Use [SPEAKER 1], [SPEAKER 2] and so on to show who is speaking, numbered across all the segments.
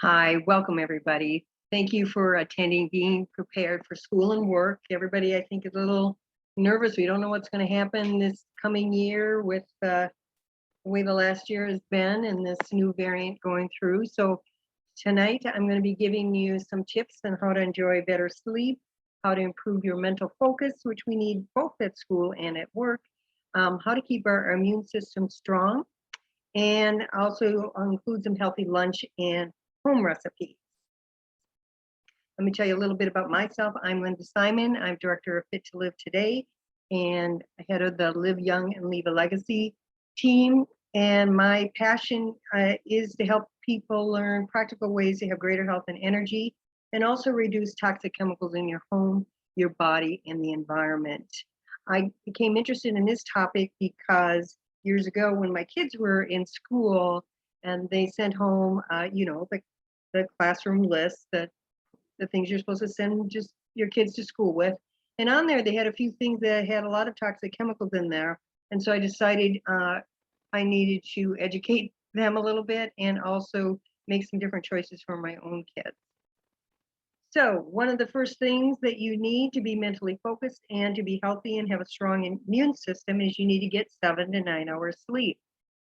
[SPEAKER 1] Hi, welcome everybody. Thank you for attending, being prepared for school and work. Everybody, I think, is a little nervous. We don't know what's going to happen this coming year with the way the last year has been and this new variant going through. So tonight, I'm going to be giving you some tips on how to enjoy better sleep, how to improve your mental focus, which we need both at school and at work, how to keep our immune system strong, and also include some healthy lunch and home recipes. Let me tell you a little bit about myself. I'm Linda Simon. I'm director of Fit to Live Today and head of the Live Young and Leave a Legacy team. And my passion is to help people learn practical ways to have greater health and energy, and also reduce toxic chemicals in your home, your body, and the environment. I became interested in this topic because years ago when my kids were in school and they sent home, the classroom list, the things you're supposed to send just your kids to school with. And on there, they had a few things that had a lot of toxic chemicals in there. And so I decided I needed to educate them a little bit and also make some different choices for my own kids. So one of the first things that you need to be mentally focused and to be healthy and have a strong immune system is you need to get 7 to 9 hours sleep.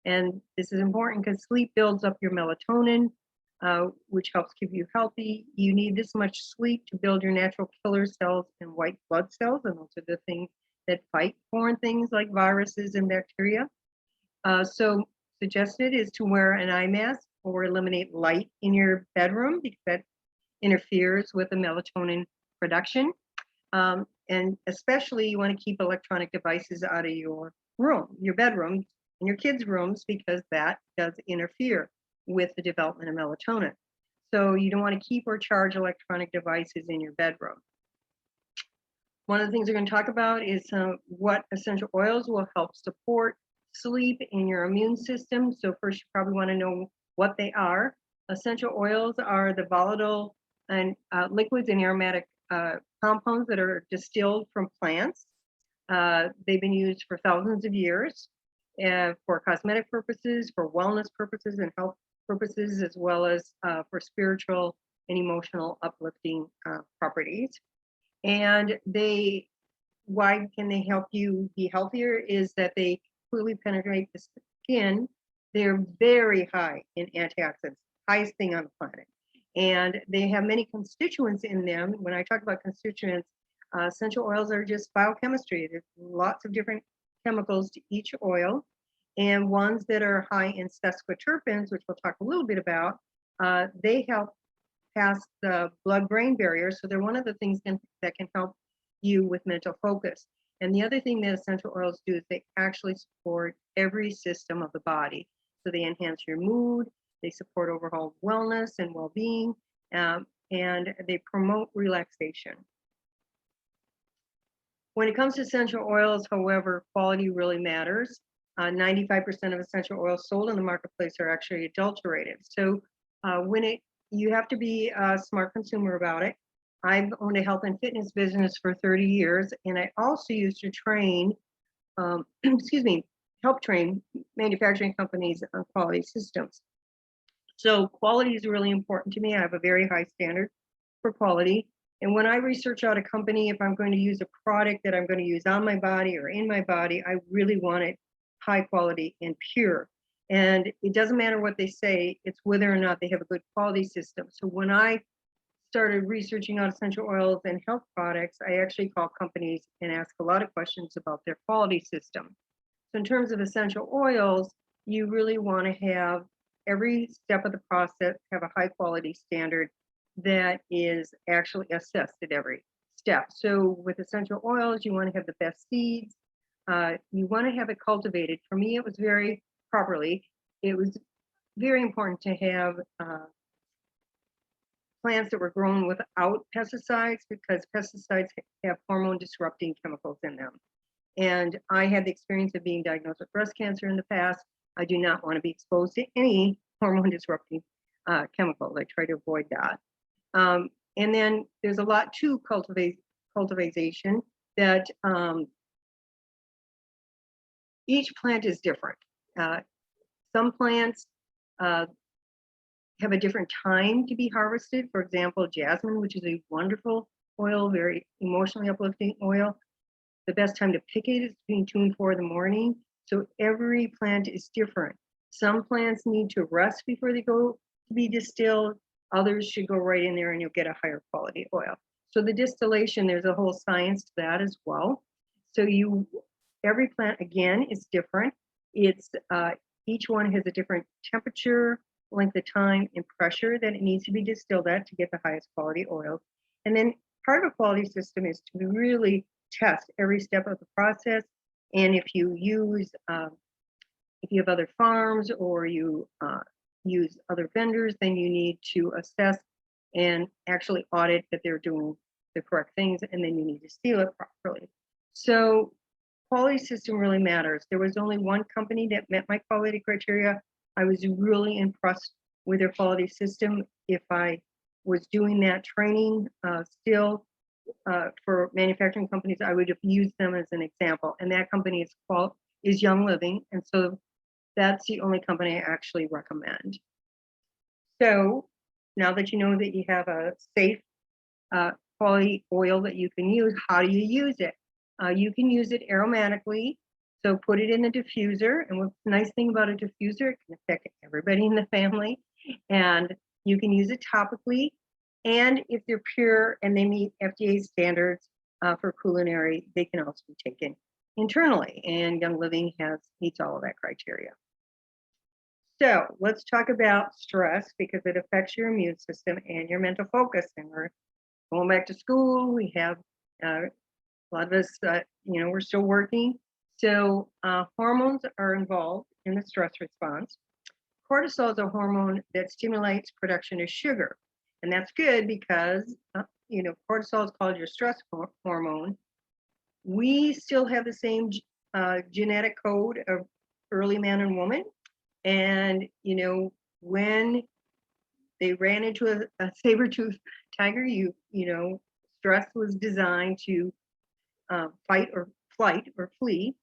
[SPEAKER 1] And this is important because sleep builds up your melatonin, which helps keep you healthy. You need this much sleep to build your natural killer cells and white blood cells, and those are the things that fight foreign things like viruses and bacteria. So suggested is to wear an eye mask or eliminate light in your bedroom because that interferes with the melatonin production. And especially you want to keep electronic devices out of your room, your bedroom, and your kids' rooms, because that does interfere with the development of melatonin. So you don't want to keep or charge electronic devices in your bedroom. One of the things we're going to talk about is what essential oils will help support sleep in your immune system. So first, you probably want to know what they are. Essential oils are the volatile and liquids and aromatic compounds that are distilled from plants. They've been used for thousands of years for cosmetic purposes, for wellness purposes, and health purposes, as well as for spiritual and emotional uplifting properties. And why can they help you be healthier is that they completely penetrate the skin. They're very high in antioxidants, highest thing on the planet. And they have many constituents in them. When I talk about constituents, essential oils are just biochemistry. There's lots of different chemicals to each oil, and ones that are high in sesquiterpenes, which we'll talk a little bit about, they help pass the blood-brain barrier. So they're one of the things that can help you with mental focus. And the other thing that essential oils do is they actually support every system of the body. So they enhance your mood, they support overall wellness and well-being, and they promote relaxation. When it comes to essential oils, however, quality really matters. 95% of essential oils sold in the marketplace are actually adulterated. So you have to be a smart consumer about it. I've owned a health and fitness business for 30 years, and I also used to train, help train manufacturing companies on quality systems. So quality is really important to me. I have a very high standard for quality. And when I research out a company, if I'm going to use a product that I'm going to use on my body or in my body, I really want it high quality and pure. And it doesn't matter what they say, it's whether or not they have a good quality system. So when I started researching out essential oils and health products, I actually call companies and ask a lot of questions about their quality system. So in terms of essential oils, you really want to have every step of the process have a high quality standard that is actually assessed at every step. So with essential oils, you want to have the best seeds. You want to have it cultivated. For me, it was very properly. It was very important to have plants that were grown without pesticides, because pesticides have hormone disrupting chemicals in them. And I had the experience of being diagnosed with breast cancer in the past. I do not want to be exposed to any hormone disrupting chemicals. I try to avoid that. And then there's a lot to cultivation that each plant is different. Some plants have a different time to be harvested. For example, jasmine, which is a wonderful oil, very emotionally uplifting oil. The best time to pick it is between 2 and 4 in the morning. So every plant is different. Some plants need to rest before they go to be distilled. Others should go right in there and you'll get a higher quality oil. So the distillation, there's a whole science to that as well. So every plant again is different. It's each one has a different temperature, length of time, and pressure that it needs to be distilled at to get the highest quality oil. And then part of a quality system is to really test every step of the process. And if you have other farms or you use other vendors, then you need to assess and actually audit that they're doing the correct things, and then you need to seal it properly. So quality system really matters. There was only one company that met my quality criteria. I was really impressed with their quality system. If I was doing that training still for manufacturing companies, I would have used them as an example. And that company is Young Living. And so that's the only company I actually recommend. So now that you know that you have a safe quality oil that you can use, how do you use it? You can use it aromatically. So put it in the diffuser. And what's the nice thing about a diffuser, it can affect everybody in the family. And you can use it topically. And if they're pure and they meet FDA standards for culinary, they can also be taken internally. And Young Living meets all of that criteria. So let's talk about stress because it affects your immune system and your mental focus. And we're going back to school. We have a lot of us, we're still working. So hormones are involved in the stress response. Cortisol is a hormone that stimulates production of sugar. And that's good because, cortisol is called your stress hormone. We still have the same genetic code of early man and woman. And, when they ran into a saber-toothed tiger, stress was designed to fight or flight or flee.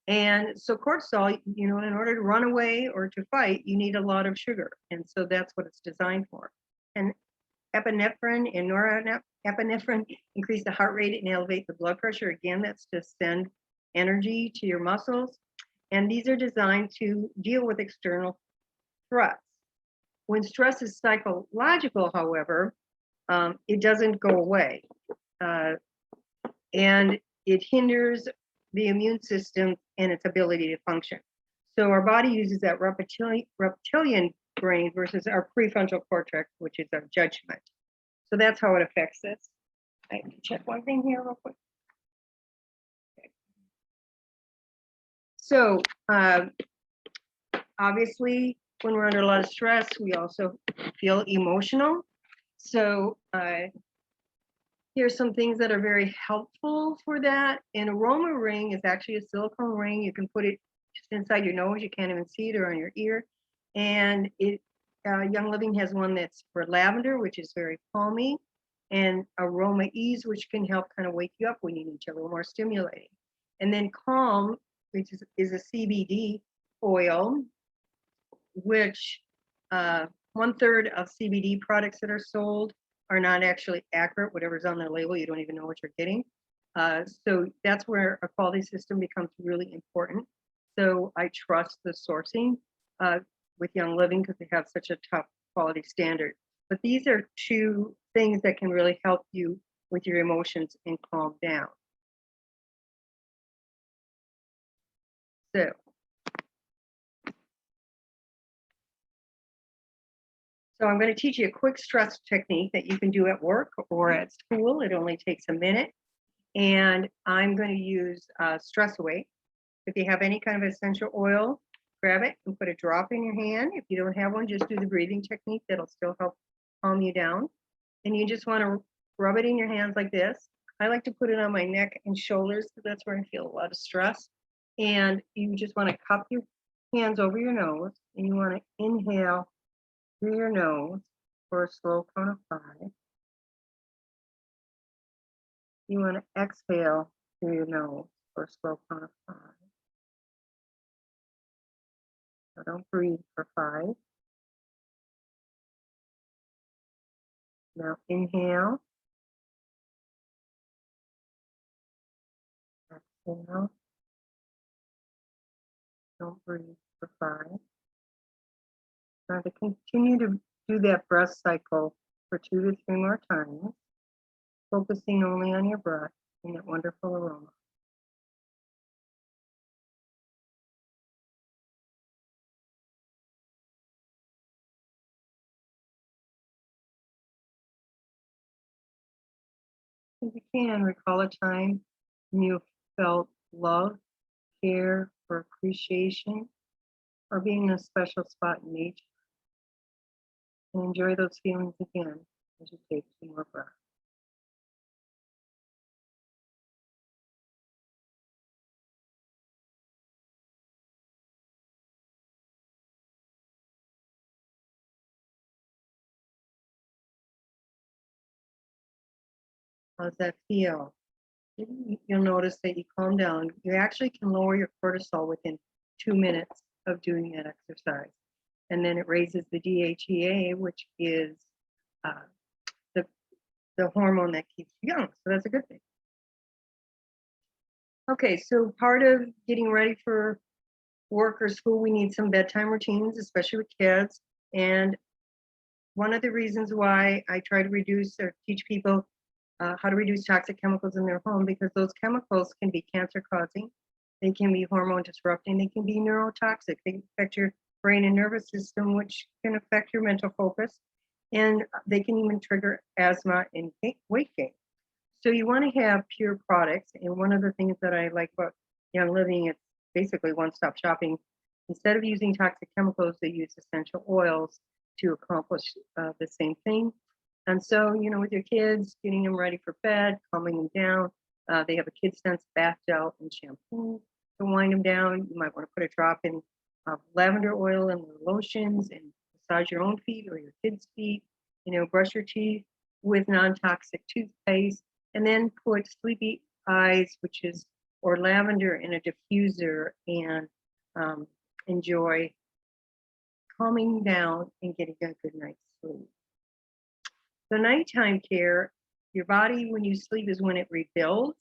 [SPEAKER 1] And so cortisol, in order to run away or to fight, you need a lot of sugar. And so that's what it's designed for. And epinephrine and norepinephrine increase the heart rate and elevate the blood pressure. Again, that's to send energy to your muscles. And these are designed to deal with external threats. When stress is psychological, however, it doesn't go away. And it hinders the immune system and its ability to function. So our body uses that reptilian brain versus our prefrontal cortex, which is our judgment. So that's how it affects us. I have to check one thing here real quick. Okay. So obviously, when we're under a lot of stress, we also feel emotional. So here's some things that are very helpful for that. An aroma ring is actually a silicone ring. You can put it just inside your nose. You can't even see it, or on your ear. And Young Living has one that's for lavender, which is very calming, and aroma ease, which can help kind of wake you up when you need to, a little more stimulating. And then calm, which is a CBD oil, which 1/3 of CBD products that are sold are not actually accurate. Whatever's on their label, you don't even know what you're getting. So that's where a quality system becomes really important. So I trust the sourcing with Young Living because they have such a tough quality standard. But these are two things that can really help you with your emotions and calm down. So I'm going to teach you a quick stress technique that you can do at work or at school. It only takes a minute. And I'm going to use Stress Away. If you have any kind of essential oil, grab it and put a drop in your hand. If you don't have one, just do the breathing technique. That'll still help calm you down. And you just want to rub it in your hands like this. I like to put it on my neck and shoulders because that's where I feel a lot of stress. And you just want to cup your hands over your nose and you want to inhale through your nose for a slow count of 5. You want to exhale through your nose for a slow count of 5. So don't breathe for 5. Now inhale, exhale, don't breathe for 5. Now to continue to do that breath cycle for 2 to 3 more times, focusing only on your breath and that wonderful aroma. If you can, recall a time when you felt love, care, or appreciation, or being in a special spot in nature, and enjoy those feelings again as you take 2 more breaths. How's that feel? You'll notice that you calm down. You actually can lower your cortisol within 2 minutes of doing that exercise. And then it raises the DHEA, which is uh, the, the hormone that keeps you young. So that's a good thing. Okay, so part of getting ready for work or school, we need some bedtime routines, especially with kids. And one of the reasons why I try to reduce or teach people how to reduce toxic chemicals in their home, because those chemicals can be cancer causing, they can be hormone disrupting, they can be neurotoxic, they can affect your brain and nervous system, which can affect your mental focus, and they can even trigger asthma and weight gain. So you want to have pure products. And one of the things that I like about Young Living, it's basically one-stop shopping. Instead of using toxic chemicals, they use essential oils to accomplish the same thing. And so, with your kids, getting them ready for bed, calming them down, they have a Kid Sense bath gel and shampoo to wind them down. You might want to put a drop in lavender oil in the lotions and massage your own feet or your kids' feet. Brush your teeth with non-toxic toothpaste, and then put Sleepy Eyes, or lavender in a diffuser, and enjoy calming down and getting a good night's sleep. The nighttime care, your body when you sleep is when it rebuilds.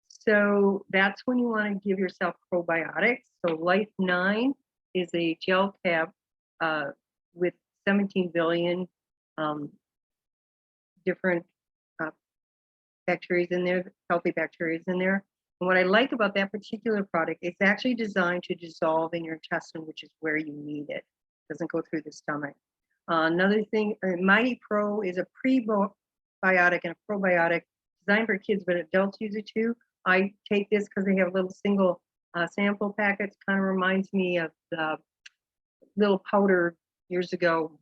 [SPEAKER 1] So that's when you want to give yourself probiotics. So Life 9 is a gel cap with 17 billion different bacteria in there, healthy bacteria in there. And what I like about that particular product, it's actually designed to dissolve in your intestine, which is where you need it. It doesn't go through the stomach. Another thing, Mighty Pro is a prebiotic and a probiotic designed for kids, but adults use it too. I take this because they have little single sample packets. Kind of reminds me of the little powder years ago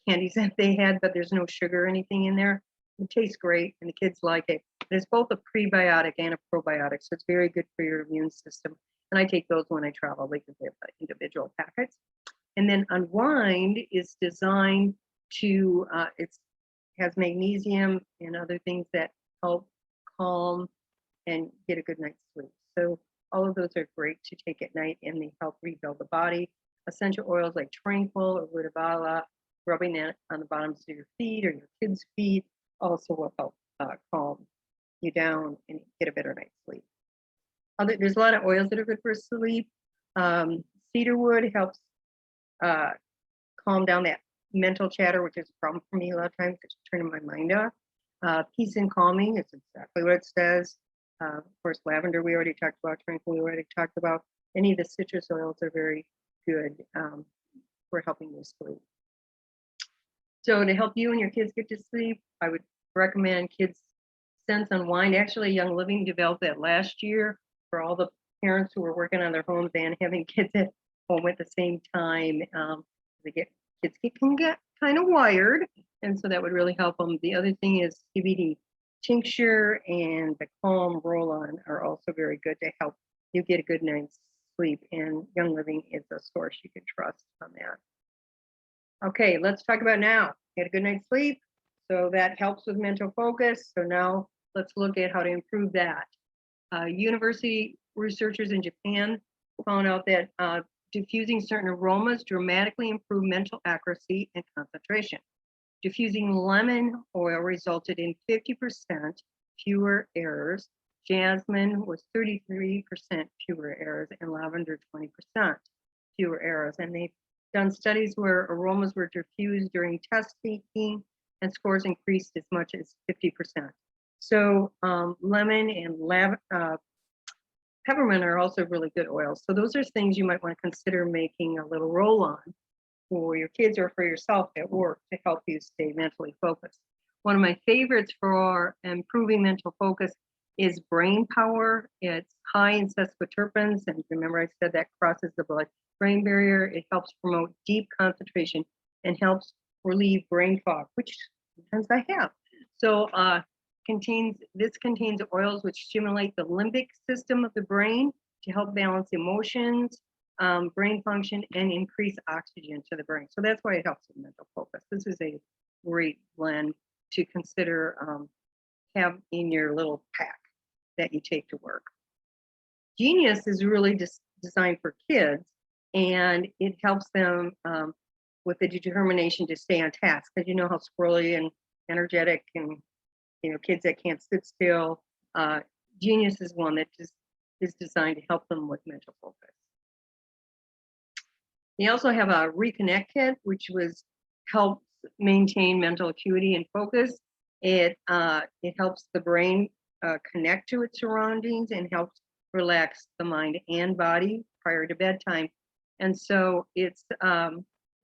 [SPEAKER 1] candies that they had, but there's no sugar or anything in there. It tastes great, and the kids like it. It's both a prebiotic and a probiotic, so it's very good for your immune system. And I take those when I travel because they have individual packets. And then Unwind is designed to, it has magnesium and other things that help calm and get a good night's sleep. So all of those are great to take at night, and they help rebuild the body. Essential oils like Tranquil or Rutabaga, rubbing that on the bottoms of your feet or your kids' feet also will help calm you down and get a better night's sleep. There's a lot of oils that are good for sleep. Cedarwood helps calm down that mental chatter, which is a problem for me a lot of times. It's turning my mind off. Peace and calming is exactly what it says. Of course, lavender we already talked about. Tranquil we already talked about. Any of the citrus oils are very good for helping you sleep. So to help you and your kids get to sleep, I would recommend Kids Sense Unwind. Actually, Young Living developed that last year for all the parents who were working on their homes and having kids at home at the same time. Kids can get kind of wired, and so that would really help them. The other thing is CBD tincture and the Calm roll-on are also very good to help you get a good night's sleep. And Young Living is a source you can trust on that. Okay, let's talk about now. Get a good night's sleep. So that helps with mental focus. So now let's look at how to improve that. University researchers in Japan found out that diffusing certain aromas dramatically improve mental accuracy and concentration. Diffusing lemon oil resulted in 50% fewer errors. Jasmine was 33% fewer errors, and lavender 20% fewer errors. And they've done studies where aromas were diffused during test taking and scores increased as much as 50%. So lemon and peppermint are also really good oils. So those are things you might want to consider making a little roll on for your kids or for yourself at work to help you stay mentally focused. One of my favorites for improving mental focus is brain power. It's high in sesquiterpenes, and remember I said that crosses the blood-brain barrier. It helps promote deep concentration and helps relieve brain fog, which sometimes I have. So this contains oils which stimulate the limbic system of the brain to help balance emotions, brain function, and increase oxygen to the brain. So that's why it helps with mental focus. This is a great blend to consider have in your little pack that you take to work. Genius is really designed for kids, and it helps them with the determination to stay on task, because you know how squirrely and energetic and kids that can't sit still. Genius is one that just is designed to help them with mental focus. They also have a Reconnect kit, which helps maintain mental acuity and focus. It helps the brain connect to its surroundings and helps relax the mind and body prior to bedtime. And so it's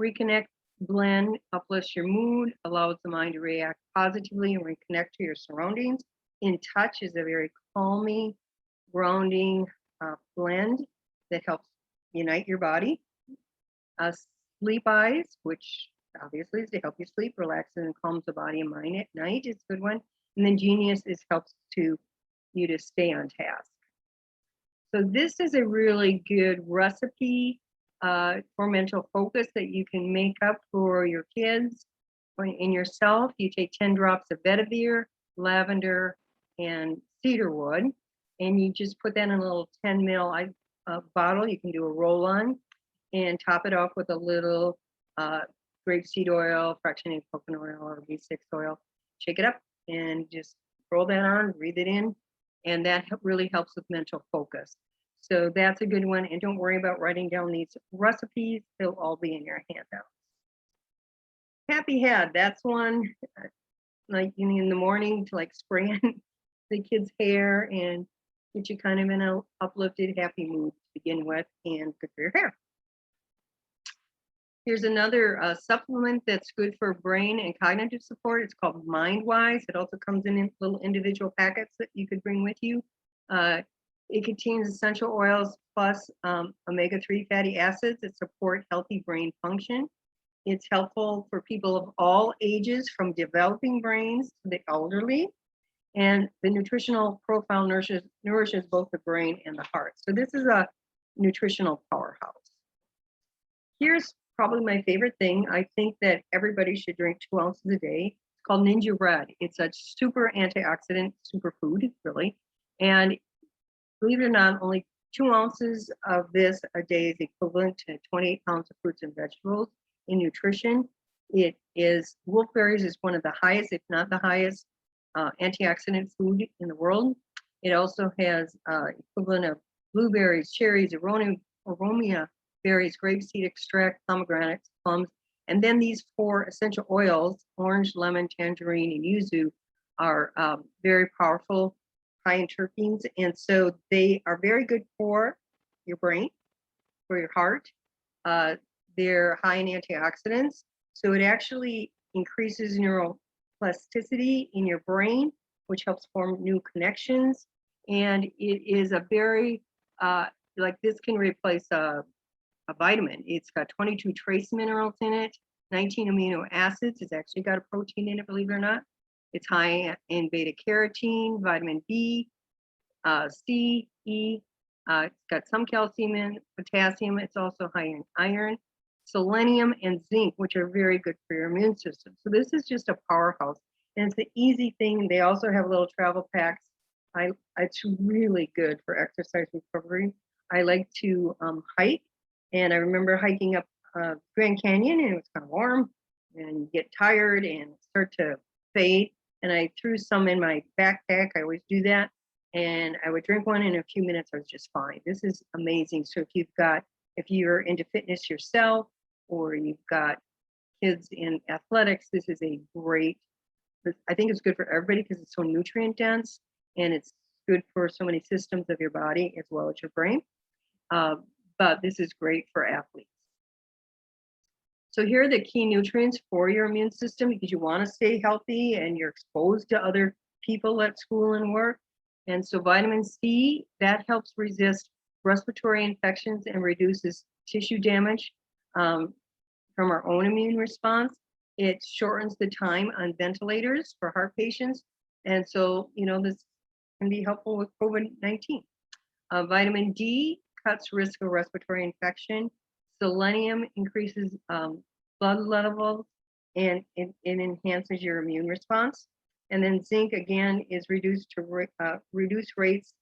[SPEAKER 1] Reconnect blend uplifts your mood, allows the mind to react positively and reconnect to your surroundings. In Touch is a very calming, grounding blend that helps unite your body. Sleep Eyes, which obviously is to help you sleep, relaxes and calms the body and mind at night, is a good one. And then Genius helps you to stay on task. So this is a really good recipe for mental focus that you can make up for your kids or in yourself. You take 10 drops of vetiver, lavender, and cedarwood, and you just put that in a little 10 ml bottle. You can do a roll on and top it off with a little grapeseed oil, fractionated coconut oil, or B6 oil. Shake it up and just roll that on, breathe it in, and that really helps with mental focus. So that's a good one. And don't worry about writing down these recipes. They'll all be in your handout. Happy Head, that's one like in the morning to like spray in the kids' hair and get you kind of in an uplifted, happy mood to begin with, and good for your hair. Here's another supplement that's good for brain and cognitive support. It's called MindWise. It also comes in little individual packets that you could bring with you. It contains essential oils plus omega-3 fatty acids that support healthy brain function. It's helpful for people of all ages, from developing brains to the elderly. And the nutritional profile nourishes both the brain and the heart. So this is a nutritional powerhouse. Here's probably my favorite thing. I think that everybody should drink 2 ounces a day. It's called Ninja Red. It's a super antioxidant superfood, really. And believe it or not, only 2 ounces of this a day is equivalent to 28 pounds of fruits and vegetables in nutrition. Wolfberries is one of the highest, if not the highest, antioxidant food in the world. It also has equivalent of blueberries, cherries, aromia berries, grapeseed extract, pomegranates, plums, and then these 4 essential oils, orange, lemon, tangerine, and yuzu, are very powerful, high in terpenes, and so they are very good for your brain, for your heart. They're high in antioxidants, so it actually increases neuroplasticity in your brain, which helps form new connections. And it is a very, like this can replace a vitamin. It's got 22 trace minerals in it, 19 amino acids. It's actually got a protein in it, believe it or not. It's high in beta carotene, vitamin B, C, E. It's got some calcium and potassium. It's also high in iron, selenium, and zinc, which are very good for your immune system. So this is just a powerhouse, and it's an easy thing. They also have little travel packs. It's really good for exercise recovery. I like to hike, and I remember hiking up Grand Canyon, and it was kind of warm, and get tired and start to fade. And I threw some in my backpack. I always do that. And I would drink one in a few minutes. I was just fine. This is amazing. So if you're into fitness yourself, or you've got kids in athletics, this is a great, I think it's good for everybody because it's so nutrient dense and it's good for so many systems of your body as well as your brain. But this is great for athletes. So here are the key nutrients for your immune system because you want to stay healthy and you're exposed to other people at school and work. And so vitamin C, that helps resist respiratory infections and reduces tissue damage from our own immune response. It shortens the time on ventilators for heart patients. And so, this can be helpful with COVID-19. Vitamin D cuts risk of respiratory infection. Selenium increases blood levels and it enhances your immune response. And then zinc again is linked to reduced rates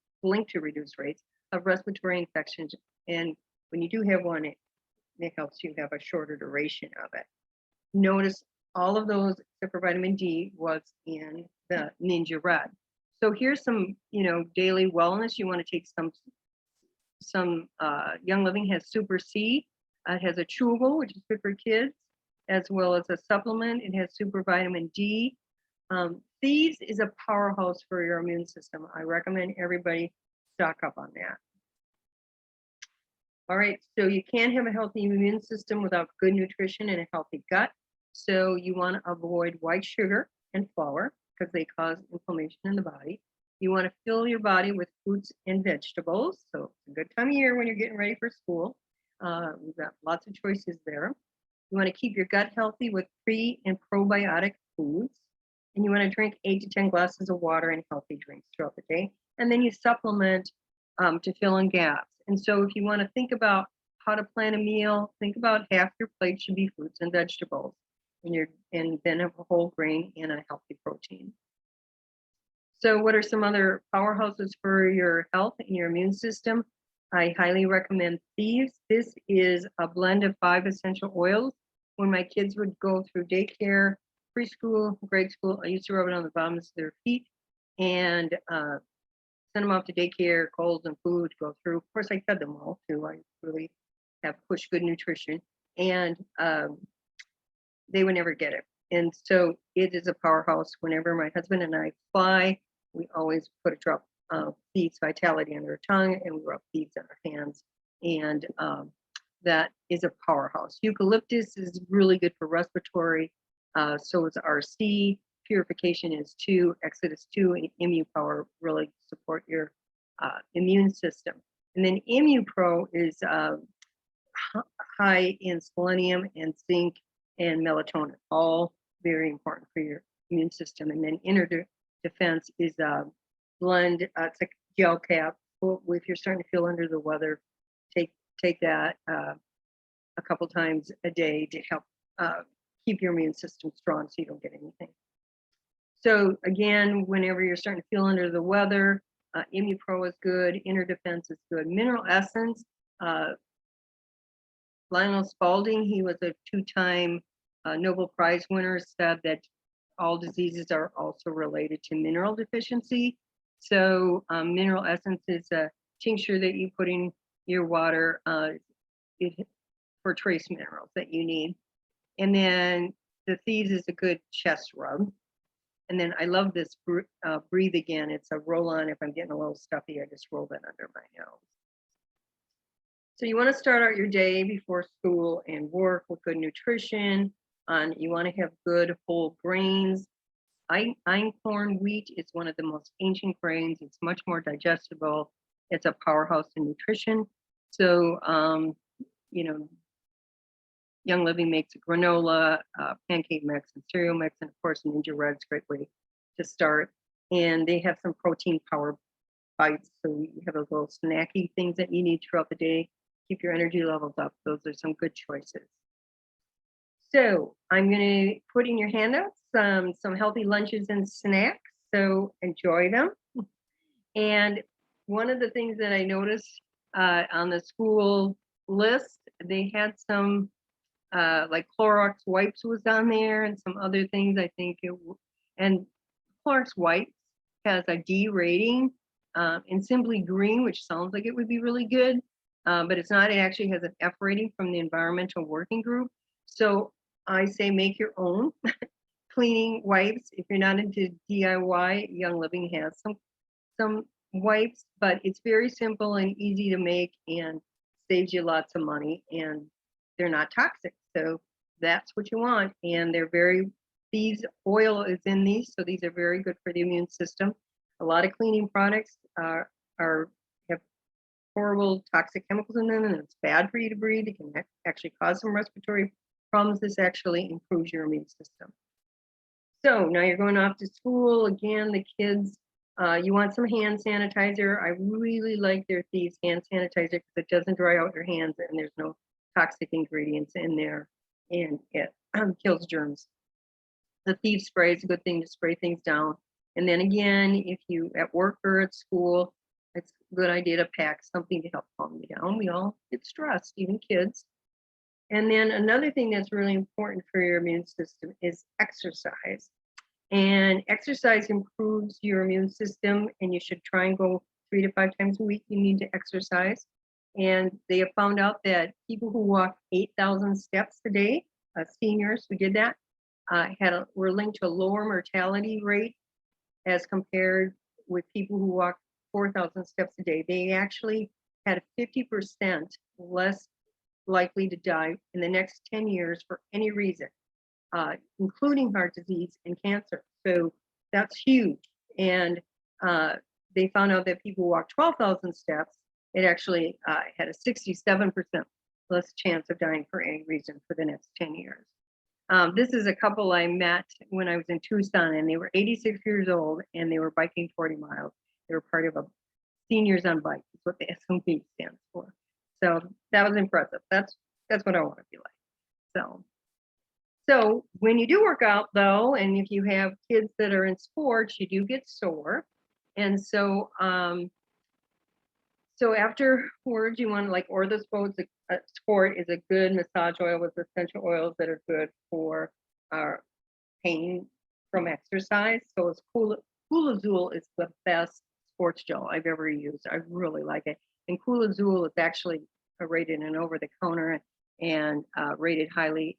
[SPEAKER 1] of respiratory infections. And when you do have one, it helps you have a shorter duration of it. Notice all of those except for vitamin D was in the Ninja Red. So here's some, daily wellness. You want to take some Young Living has Super C. It has a chewable, which is good for kids, as well as a supplement. It has super vitamin D. Thieves is a powerhouse for your immune system. I recommend everybody stock up on that. All right, so you can't have a healthy immune system without good nutrition and a healthy gut. So you want to avoid white sugar and flour because they cause inflammation in the body. You want to fill your body with fruits and vegetables. So it's a good time of year when you're getting ready for school. We've got lots of choices there. You want to keep your gut healthy with pre and probiotic foods. And you want to drink 8 to 10 glasses of water and healthy drinks throughout the day. And then you supplement to fill in gaps. And so if you want to think about how to plan a meal, think about half your plate should be fruits and vegetables. And then have a whole grain and a healthy protein. So what are some other powerhouses for your health and your immune system? I highly recommend Thieves. This is a blend of 5 essential oils. When my kids would go through daycare, preschool, grade school, I used to rub it on the bottoms of their feet and send them off to daycare, colds and food, go through. Of course, I fed them all too. I really have pushed good nutrition. And they would never get it. And so it is a powerhouse. Whenever my husband and I fly, we always put a drop of Thieves Vitality on our tongue and we rub Thieves on our hands. And that is a powerhouse. Eucalyptus is really good for respiratory. So is RC. Purification is 2. Exodus 2 and ImmuPower really support your immune system. And then ImmuPro is high in selenium and zinc and melatonin, all very important for your immune system. And then Inner Defense is a blend, it's a gel cap. If you're starting to feel under the weather, take that a couple times a day to help keep your immune system strong so you don't get anything. So again, whenever you're starting to feel under the weather, ImmuPro is good, Inner Defense is good. Mineral Essence, Lionel Spalding, he was a 2-time Nobel Prize winner, said that all diseases are also related to mineral deficiency. So Mineral Essence is a tincture that you put in your water for trace minerals that you need. And then the Thieves is a good chest rub. And then I love this Breathe Again. It's a roll-on. If I'm getting a little stuffy, I just roll that under my nose. So you want to start out your day before school and work with good nutrition. You want to have good whole grains. Einkorn wheat is one of the most ancient grains. It's much more digestible. It's a powerhouse in nutrition. So, Young Living makes a granola, pancake mix, and cereal mix, and of course, Ninja Red's a great way to start. And they have some protein power bites, so you have those little snacky things that you need throughout the day. Keep your energy levels up. Those are some good choices. So I'm going to put in your handouts some healthy lunches and snacks. So enjoy them. And one of the things that I noticed on the school list, they had some like Clorox wipes was on there and some other things. I think and Clorox wipes has a D rating, and Simply Green, which sounds like it would be really good, but it's not. It actually has an F rating from the Environmental Working Group. So I say make your own cleaning wipes. If you're not into DIY, Young Living has some wipes, but it's very simple and easy to make and saves you lots of money, and they're not toxic. So that's what you want. And these oil is in these, so these are very good for the immune system. A lot of cleaning products have horrible toxic chemicals in them, and it's bad for you to breathe. It can actually cause some respiratory problems. This actually improves your immune system. So now you're going off to school again. The kids, you want some hand sanitizer. I really like their Thieves hand sanitizer because it doesn't dry out your hands and there's no toxic ingredients in there, and it kills germs. The Thieves spray is a good thing to spray things down. And then again, if you at work or at school, it's a good idea to pack something to help calm you down. We all get stressed, even kids. And then another thing that's really important for your immune system is exercise. And exercise improves your immune system, and you should try and go 3 to 5 times a week. You need to exercise. And they have found out that people who walk 8,000 steps a day, seniors who did that, were linked to a lower mortality rate as compared with people who walk 4,000 steps a day. They actually had a 50% less likely to die in the next 10 years for any reason, including heart disease and cancer. So that's huge. And they found out that people who walk 12,000 steps, it actually had a 67% less chance of dying for any reason for the next 10 years. This is a couple I met when I was in Tucson, and they were 86 years old and they were biking 40 miles. They were part of a Seniors on Bike. That's what the SMP stands for. So that was impressive. That's what I want to be like. So when you do work out though, and if you have kids that are in sports, you do get sore. And so afterwards you want like Orthosport Sport is a good massage oil with essential oils that are good for pain from exercise. So it's Cool-Azul is the best sports gel I've ever used. I really like it. And Cool-Azul is actually rated an over-the-counter and rated highly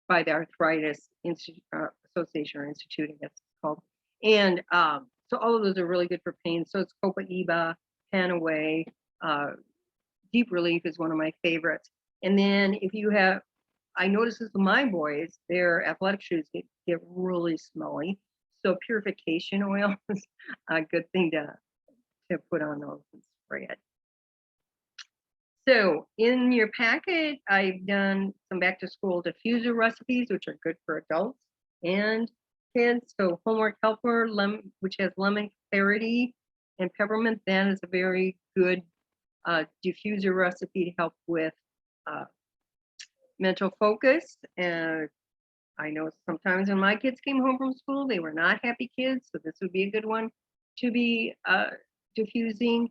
[SPEAKER 1] by the Arthritis Association or Institute, I guess it's called. And so all of those are really good for pain. So it's Copaiba, Panaway, Deep Relief is one of my favorites. And then if you have, I notice this with my boys, their athletic shoes get really smelly. So purification oil is a good thing to put on those and spray it. So in your packet, I've done some back to school diffuser recipes, which are good for adults and kids. So homework helper, which has lemon clarity and peppermint. That is a very good diffuser recipe to help with mental focus. And I know sometimes when my kids came home from school, they were not happy kids. So this would be a good one to be diffusing.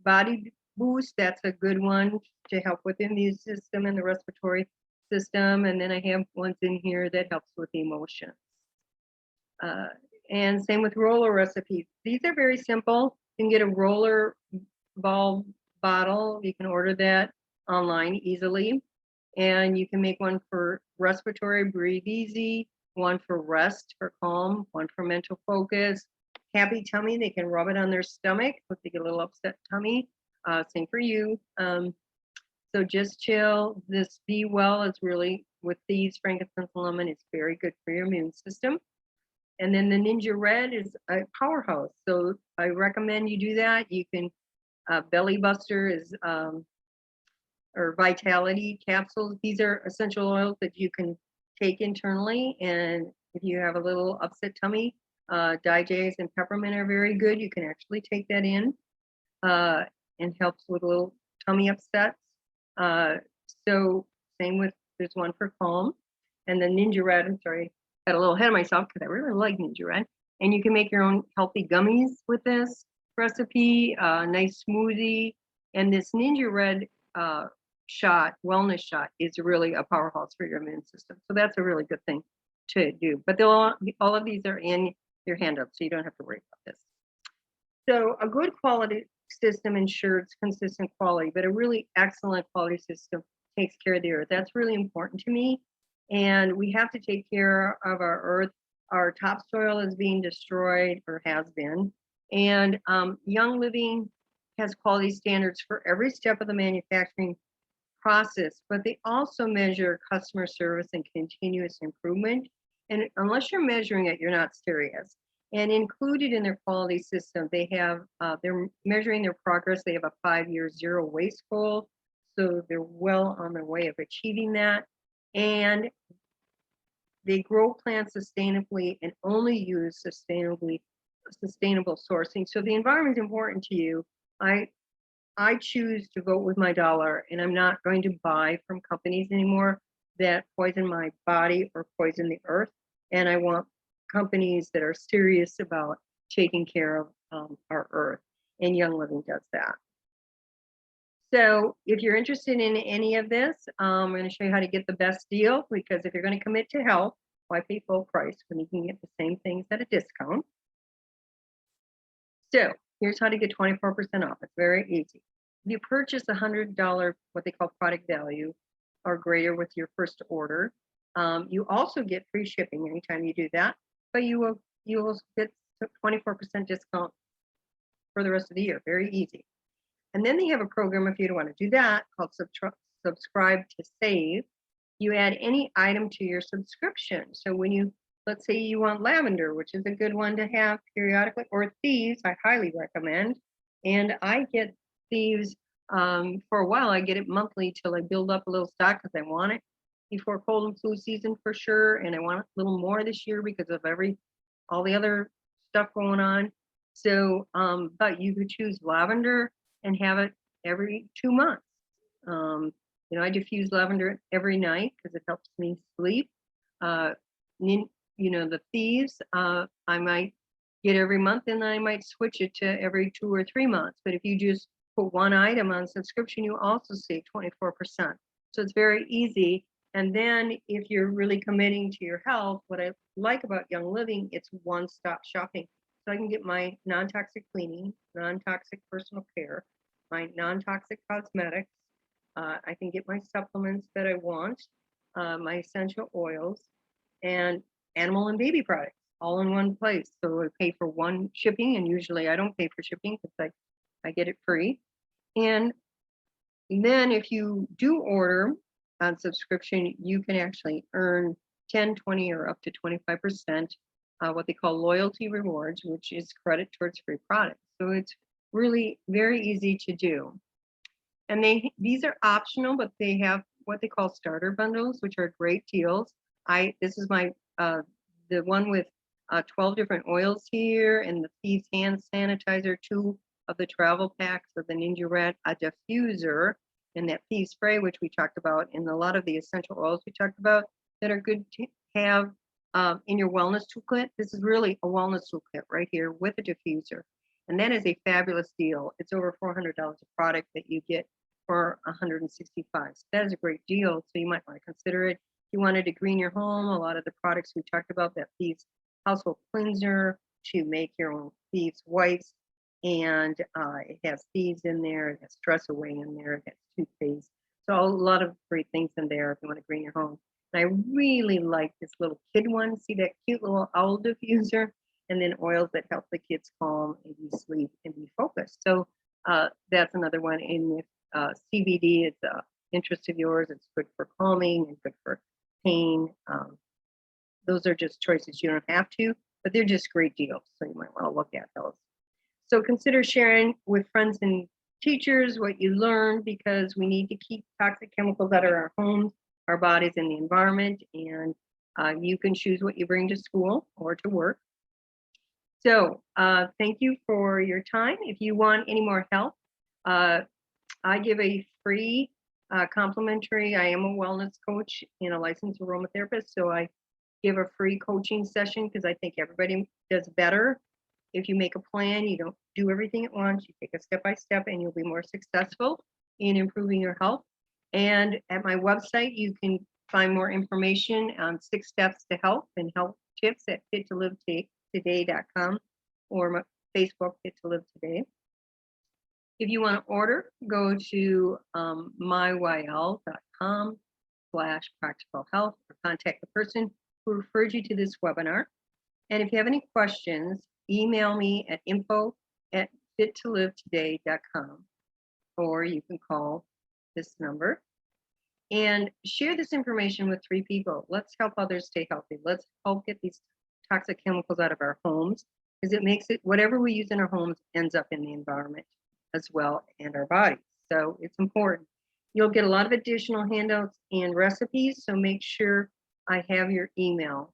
[SPEAKER 1] Body Boost, that's a good one to help with the immune system and the respiratory system. And then I have ones in here that helps with emotions. And same with roller recipes. These are very simple. You can get a roller ball bottle. You can order that online easily. And you can make one for respiratory, breathe easy, one for rest, for calm, one for mental focus. Happy tummy, they can rub it on their stomach if they get a little upset tummy. Same for you. So just chill. This Be Well is really, with these frankincense and lemon, it's very good for your immune system. And then the Ninja Red is a powerhouse. So I recommend you do that. You can, Belly Buster is, or Vitality capsules. These are essential oils that you can take internally. And if you have a little upset tummy, DiJs and peppermint are very good. You can actually take that in. And helps with a little tummy upsets. So same with, there's one for calm. And the Ninja Red, I'm sorry, got a little ahead of myself because I really like Ninja Red. And you can make your own healthy gummies with this recipe, nice smoothie. And this Ninja Red shot, wellness shot, is really a powerhouse for your immune system. So that's a really good thing to do. But all of these are in your handout, so you don't have to worry about this. So a good quality system ensures consistent quality, but a really excellent quality system takes care of the earth. That's really important to me. And we have to take care of our earth. Our topsoil is being destroyed, or has been. And Young Living has quality standards for every step of the manufacturing process, but they also measure customer service and continuous improvement. And unless you're measuring it, you're not serious. And included in their quality system, they have, they're measuring their progress. They have a 5-year zero waste goal. So they're well on their way of achieving that. And they grow plants sustainably and only use sustainable sourcing. So the environment is important to you. I choose to vote with my dollar, and I'm not going to buy from companies anymore that poison my body or poison the earth. And I want companies that are serious about taking care of our earth, and Young Living does that. So if you're interested in any of this, I'm going to show you how to get the best deal, because if you're going to commit to health, why pay full price when you can get the same things at a discount? So here's how to get 24% off. It's very easy. If you purchase $100, what they call product value, or greater with your first order, you also get free shipping anytime you do that, but you will get 24% discount for the rest of the year. Very easy. And then they have a program, if you don't want to do that, called Subscribe to Save. You add any item to your subscription. So when you, let's say you want lavender, which is a good one to have periodically, or thieves, I highly recommend. And I get thieves for a while. I get it monthly till I build up a little stock, because I want it before cold and flu season for sure. And I want a little more this year because of all the other stuff going on. So, but you could choose lavender and have it every 2 months. I diffuse lavender every night because it helps me sleep. The thieves, I might get every month, and then I might switch it to every 2 or 3 months. But if you just put one item on subscription, you also save 24%. So it's very easy. And then if you're really committing to your health, what I like about Young Living, it's one-stop shopping. So I can get my non-toxic cleaning, non-toxic personal care, my non-toxic cosmetics. I can get my supplements that I want, my essential oils, and animal and baby products all in one place. So I pay for one shipping, and usually I don't pay for shipping because I get it free. And then if you do order on subscription, you can actually earn 10, 20, or up to 25%, what they call loyalty rewards, which is credit towards free products. So it's really very easy to do. And these are optional, but they have what they call starter bundles, which are great deals. This is my the one with 12 different oils here, and the Thieves hand sanitizer, 2 of the travel packs of the Ninja Red, a diffuser, and that Thieves spray, which we talked about, and a lot of the essential oils we talked about that are good to have in your wellness toolkit. This is really a wellness toolkit right here with a diffuser. And that is a fabulous deal. It's over $400 a product that you get for $165. So that is a great deal. So you might want to consider it. If you wanted to green your home, a lot of the products we talked about, that Thieves household cleanser to make your own Thieves wipes, and it has Thieves in there, it has Stress Away in there, it has toothpaste. So a lot of great things in there if you want to green your home. And I really like this little kid one. See that cute little owl diffuser? And then oils that help the kids calm and be sleep and be focused. So that's another one. And if CBD is an interest of yours, it's good for calming and good for pain. Those are just choices. You don't have to, but they're just great deals. So you might want to look at those. So consider sharing with friends and teachers what you learned, because we need to keep toxic chemicals out of our homes, our bodies, and the environment. And you can choose what you bring to school or to work. So thank you for your time. If you want any more help, I give a free complimentary, I am a wellness coach and a licensed aromatherapist. So I give a free coaching session because I think everybody does better if you make a plan. You don't do everything at once. You take a step by step, and you'll be more successful in improving your health. And at my website, you can find more information on 6 steps to health and health tips at fittolive today.com or my Facebook, Fit to Live Today. If you want to order, go to mywl.com/practical health or contact the person who referred you to this webinar. And if you have any questions, email me at info@fittolivetoday.com, or you can call this number and share this information with 3 people. Let's help others stay healthy. Let's help get these toxic chemicals out of our homes, because it makes it, whatever we use in our homes ends up in the environment as well, and our bodies. So it's important. You'll get a lot of additional handouts and recipes, so make sure I have your email.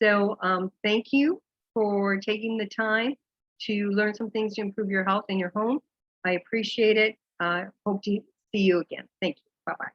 [SPEAKER 1] So thank you for taking the time to learn some things to improve your health in your home. I appreciate it. Hope to see you again. Thank you. Bye-bye.